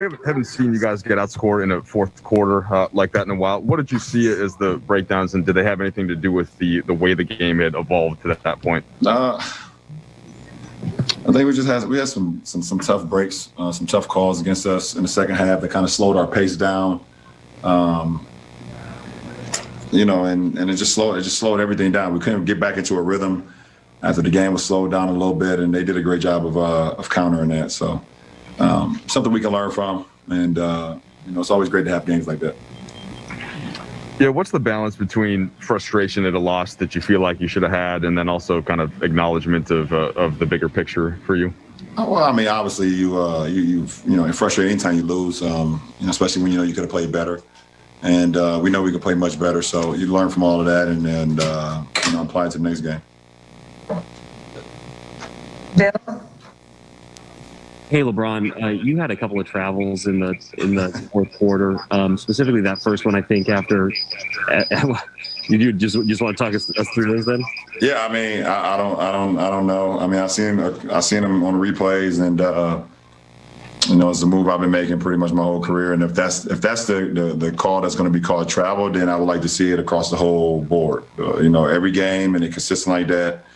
Haven't seen you guys get outscored in a fourth quarter like that in a while. What did you see as the breakdowns, and did they have anything to do with the way the game had evolved to that point? I think we had some tough breaks, some tough calls against us in the second half that kind of slowed our pace down. And it just slowed everything down. We couldn't get back into a rhythm after the game was slowed down a little bit, and they did a great job of countering that. So something we can learn from, and it's always great to have games like that. Yeah, what's the balance between frustration at a loss that you feel like you should have had, and then also kind of acknowledgement of the bigger picture for you? Oh, well, I mean, obviously you're frustrated anytime you lose, especially when you could have played better, and we know we could play much better. So you learn from all of that, and apply it to the next game. Bill? Hey, LeBron, you had a couple of travels in the fourth quarter, specifically that first one, I think, after you just want to talk us through those then? Yeah, I mean, I don't know. I mean, I've seen him on replays, and it's a move I've been making pretty much my whole career. And if that's the call that's going to be called travel, then I would like to see it across the whole board. Every game, and it consistent like that.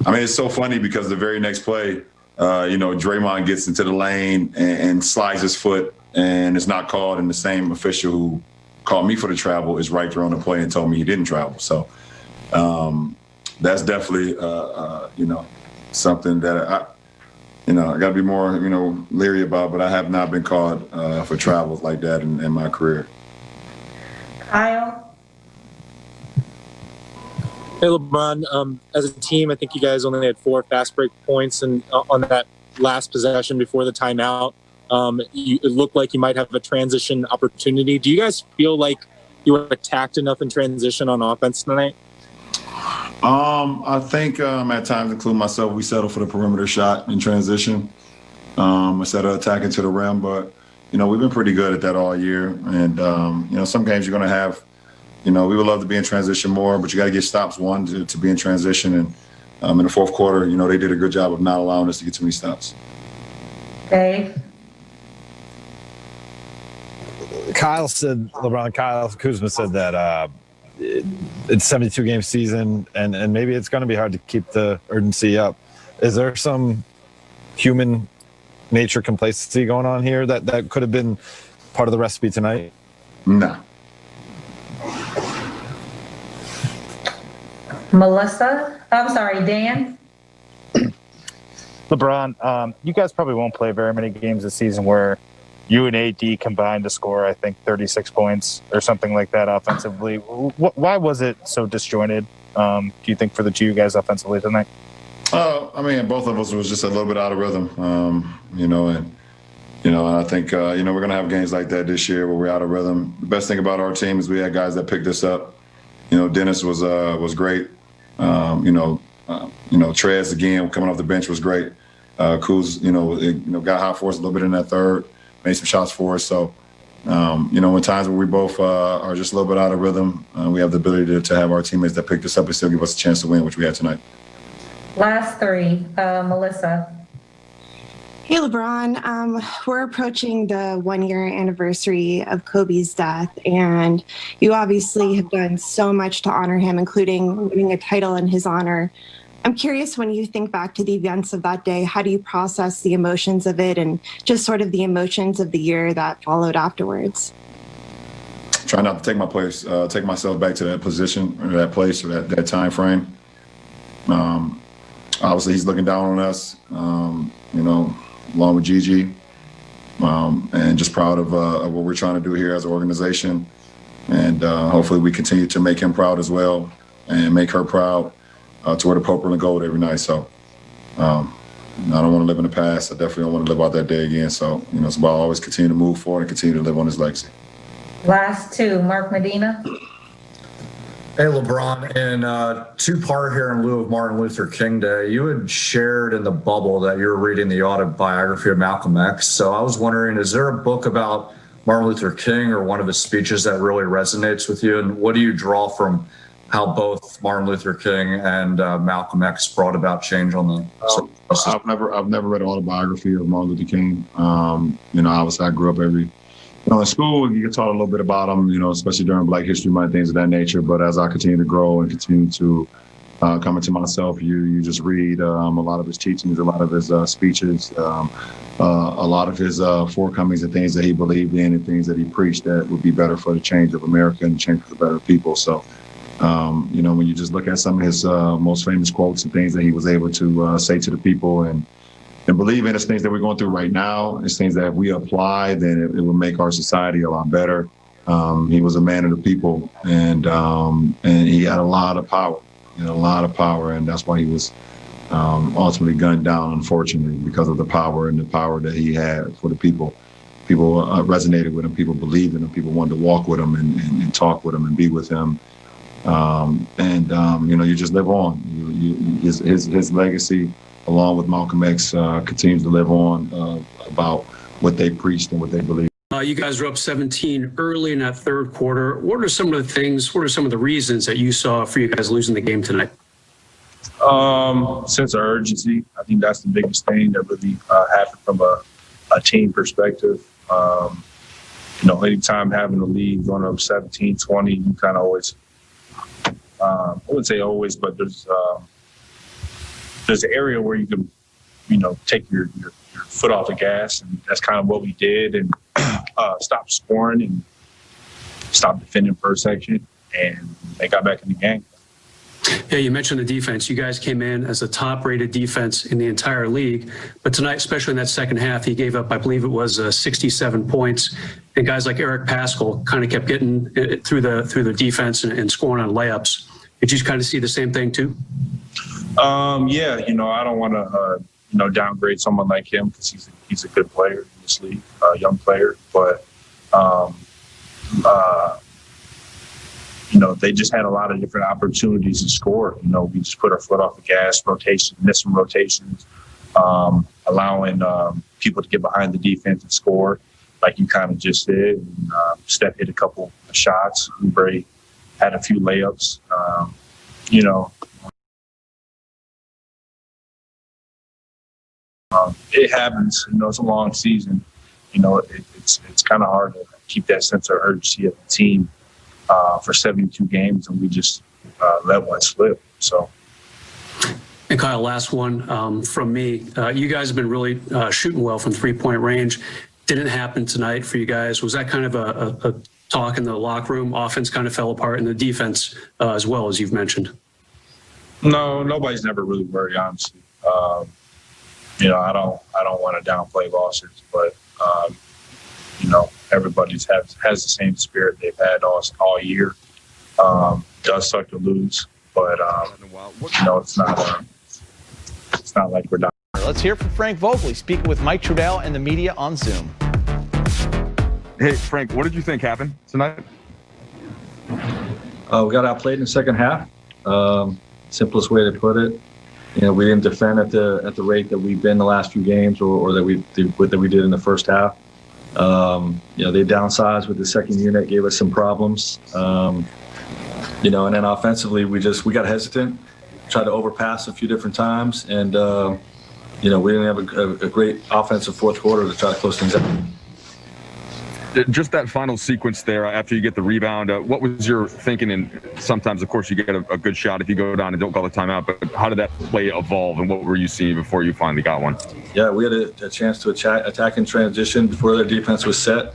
I mean, it's so funny because the very next play, Draymond gets into the lane and slides his foot, and it's not called, and the same official who called me for the travel is right there on the play and told me he didn't travel. So that's definitely, something that I got to be more, leery about, but I have not been called for travels like that in my career. Kyle? Hey, LeBron, as a team, I think you guys only had 4 fast break points and on that last possession before the timeout. It looked like you might have a transition opportunity. Do you guys feel like you were attacked enough in transition on offense tonight? I think at times, including myself, we settled for the perimeter shot in transition instead of attacking to the rim. But, we've been pretty good at that all year. And, some games you're going to have, we would love to be in transition more, but you got to get stops, to be in transition. And in the fourth quarter, they did a good job of not allowing us to get too many stops. Dave? Kyle Kuzma said that it's a 72-game season, and maybe it's going to be hard to keep the urgency up. Is there some human nature complacency going on here that could have been part of the recipe tonight? No. Dan? LeBron, you guys probably won't play very many games this season where you and AD combined to score, I think, 36 points or something like that offensively. Why was it so disjointed, do you think, for the two of you guys offensively tonight? I mean, both of us was just a little bit out of rhythm, and I think, we're going to have games like that this year where we're out of rhythm. The best thing about our team is we had guys that picked us up. Dennis was great. Trez, again, coming off the bench was great. Kuz, got hot for us a little bit in that third, made some shots for us. So, in times where we both are just a little bit out of rhythm, we have the ability to have our teammates that picked us up and still give us a chance to win, which we had tonight. Last 3, Melissa. Hey, LeBron. We're approaching the 1-year anniversary of Kobe's death, and you obviously have done so much to honor him, including winning a title in his honor. I'm curious, when you think back to the events of that day, how do you process the emotions of it and just sort of the emotions of the year that followed afterwards? Try not to take myself back to that position or that place or that time frame. Obviously, he's looking down on us, along with Gigi, and just proud of what we're trying to do here as an organization. And hopefully we continue to make him proud as well and make her proud to wear the purple and gold every night. So I don't want to live in the past. I definitely don't want to live out that day again. So, it's about always continue to move forward and continue to live on his legacy. Last 2, Mark Medina. Hey, LeBron, in 2-part here in lieu of Martin Luther King Day, you had shared in the bubble that you were reading the autobiography of Malcolm X. So I was wondering, is there a book about Martin Luther King or one of his speeches that really resonates with you? And what do you draw from how both Martin Luther King and Malcolm X brought about change on the. I've never read an autobiography of Martin Luther King. Obviously I grew up in school you get taught a little bit about him, especially during Black History Month, things of that nature. But as I continue to grow and continue to come into myself, you just read a lot of his teachings, a lot of his speeches, a lot of his forecomings and things that he believed in and things that he preached that would be better for the change of America and change for the better people. So, when you just look at some of his most famous quotes and things that he was able to say to the people and believe in, it's things that we're going through right now. It's things that if we apply, then it will make our society a lot better. He was a man of the people, and he had a lot of power. And that's why he was ultimately gunned down, unfortunately, because of the power that he had for the people. People resonated with him. People believed in him. People wanted to walk with him and talk with him and be with him. You just live on. His legacy, along with Malcolm X, continues to live on about what they preached and what they believed. You guys were up 17 early in that third quarter. What are some of the reasons that you saw for you guys losing the game tonight? Sense of urgency. I think that's the biggest thing that really happened from a team perspective. Anytime having a lead going up 17-20, you kind of always, I wouldn't say always, but there's an area where you can, take your foot off the gas, and that's kind of what we did, and stop scoring and stop defending per section, and they got back in the game. Yeah, you mentioned the defense. You guys came in as the top-rated defense in the entire league, but tonight, especially in that second half, he gave up, I believe it was 67 points, and guys like Eric Paschal kind of kept getting through the defense and scoring on layups. Did you kind of see the same thing too? Yeah, I don't want to downgrade someone like him because he's a good player in this league, a young player, but they just had a lot of different opportunities to score. We just put our foot off the gas, missed some rotations, allowing people to get behind the defense and score, like you kind of just did. And, Steph hit a couple of shots. Oubre had a few layups. It happens. It's a long season. It's kind of hard to keep that sense of urgency of the team for 72 games, and we just let one slip. So. And Kyle, last one from me. You guys have been really shooting well from three-point range. Didn't happen tonight for you guys. Was that kind of a talk in the locker room? Offense kind of fell apart, and the defense as well, as you've mentioned. No, nobody's never really worried, honestly. I don't want to downplay losses, but everybody has the same spirit they've had all year. Does suck to lose, but it's not like we're down. Let's hear from Frank Vogel, speaking with Mike Trudell and the media on Zoom. Hey, Frank, what did you think happened tonight? We got outplayed in the second half. Simplest way to put it. We didn't defend at the rate that we've been the last few games, or that we did in the first half. They downsized with the second unit, gave us some problems. And then offensively, we got hesitant, tried to overpass a few different times, and we didn't have a great offensive fourth quarter to try to close things out. Just that final sequence there after you get the rebound, what was your thinking? And sometimes, of course, you get a good shot if you go down and don't call the timeout, but how did that play evolve, and what were you seeing before you finally got one? Yeah, we had a chance to attack in transition before their defense was set.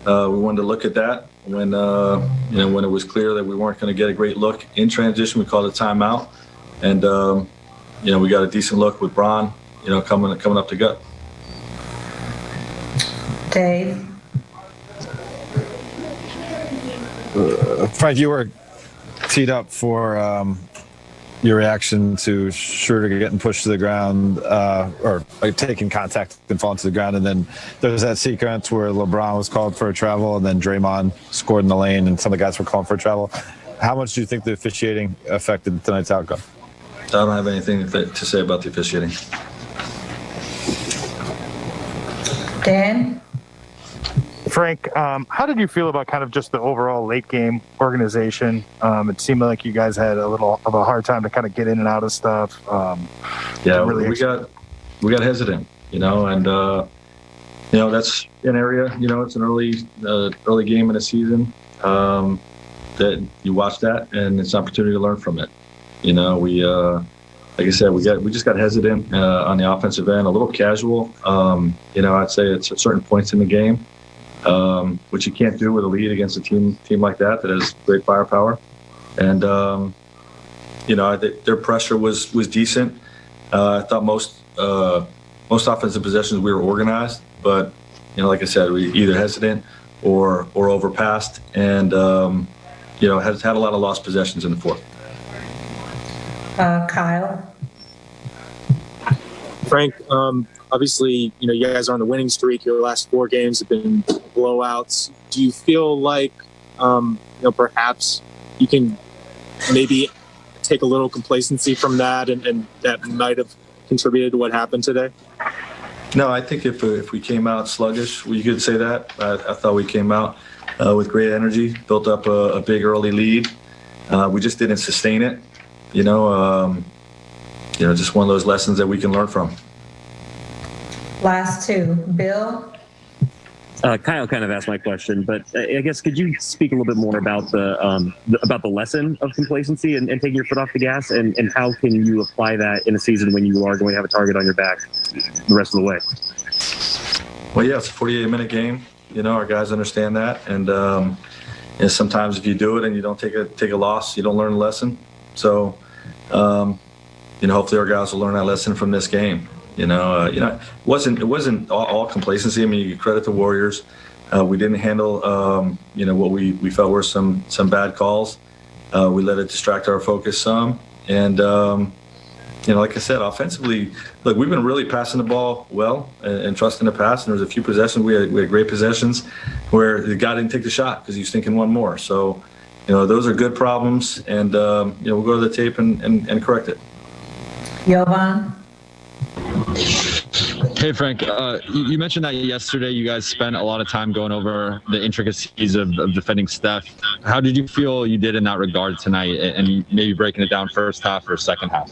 We wanted to look at that. When when it was clear that we weren't going to get a great look in transition, we called a timeout, and we got a decent look with Bron, coming up to gut. Dave. Frank, you were teed up for your reaction to Schroeder getting pushed to the ground, or taking contact and falling to the ground, and then there was that sequence where LeBron was called for a travel, and then Draymond scored in the lane, and some of the guys were calling for a travel. How much do you think the officiating affected tonight's outcome? I don't have anything to say about the officiating. Dan? Frank, how did you feel about kind of just the overall late game organization? It seemed like you guys had a little of a hard time to kind of get in and out of stuff. Really we got hesitant, and that's an area. It's an early game in the season that you watch that, and it's an opportunity to learn from it. We like I said, we just got hesitant on the offensive end, a little casual. I'd say it's at certain points in the game, which you can't do with a lead against a team like that has great firepower. And their pressure was decent. I thought most offensive possessions we were organized, but like I said, we either hesitant or overpassed, and had a lot of lost possessions in the fourth. Kyle. Frank, obviously, you guys are on the winning streak. Your last 4 games have been blowouts. Do you feel like, perhaps you can maybe take a little complacency from that, and that might have contributed to what happened today? No, I think if we came out sluggish, you could say that. I thought we came out with great energy, built up a big early lead. We just didn't sustain it. Just one of those lessons that we can learn from. Last 2. Bill. Kyle kind of asked my question, but I guess could you speak a little bit more about the lesson of complacency and taking your foot off the gas, and how can you apply that in a season when you are going to have a target on your back the rest of the way? Well, yeah, it's a 48-minute game. Our guys understand that, and sometimes if you do it and you don't take a loss, you don't learn a lesson. So, hopefully our guys will learn that lesson from this game. It wasn't all complacency. I mean, you credit the Warriors. We didn't handle, what we felt were some bad calls. We let it distract our focus some. And, like I said, offensively, look, we've been really passing the ball well and trusting the pass. And there was a few possessions. We had great possessions where the guy didn't take the shot because he was thinking one more. So, those are good problems. And, we'll go to the tape and correct it. Jovan. Hey, Frank, you mentioned that yesterday you guys spent a lot of time going over the intricacies of defending Steph. How did you feel you did in that regard tonight, and maybe breaking it down first half or second half?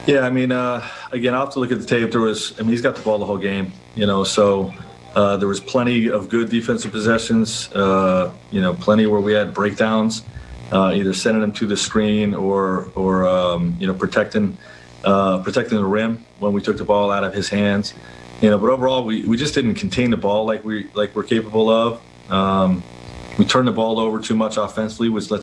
Yeah, I mean, again, I'll have to look at the tape. He's got the ball the whole game, so there was plenty of good defensive possessions, plenty where we had breakdowns, either sending them to the screen or protecting the rim when we took the ball out of his hands. But overall, we just didn't contain the ball like we're capable of. We turned the ball over too much offensively, which let